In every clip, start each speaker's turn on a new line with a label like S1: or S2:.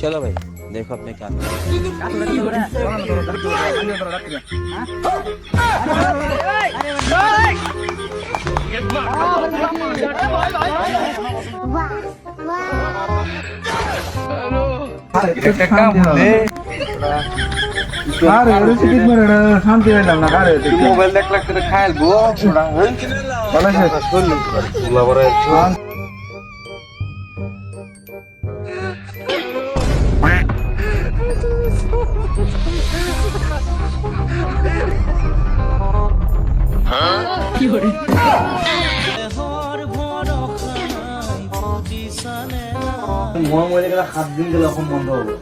S1: चलो भाई देखो अपने क्या মোবাইল দেখলে খাইলবো হাত দিন গেলে এখন বন্ধ হবে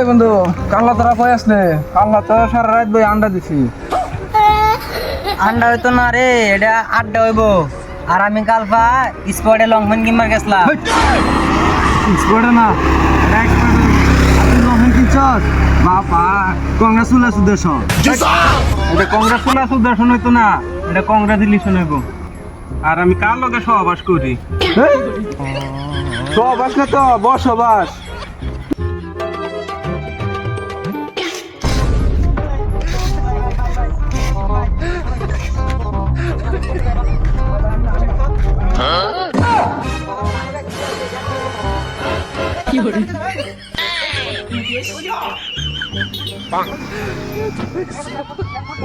S2: বন্ধু কাল্লা তোরা কই আসলে কাল্লা তো সারা রাত বই আন্ডা দিছি
S3: আন্ডা হইতো না রে, এটা আড্ডা হইব। আর আমি কালফা স্পটে লংফেন কিনবার গেছিলাম।
S2: স্পটে না বাবা কংগ্রেচুলেশন এটা কংগ্রেচুলেশন হইতো না, এটা কংগ্রেচুলেশন হইব। আর আমি কার লগে সহবাস করি? সহবাস না তো বসবাস।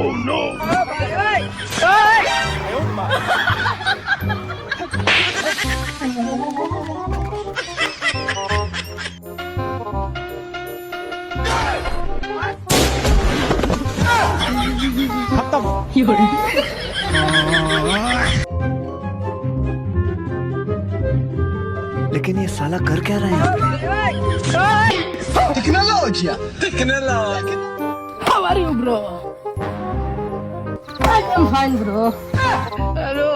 S1: Oh no! लेकिन ये साला कर क्या रहा है? Technology!
S4: How are you, bro? I'm fine, bro.
S1: Hello.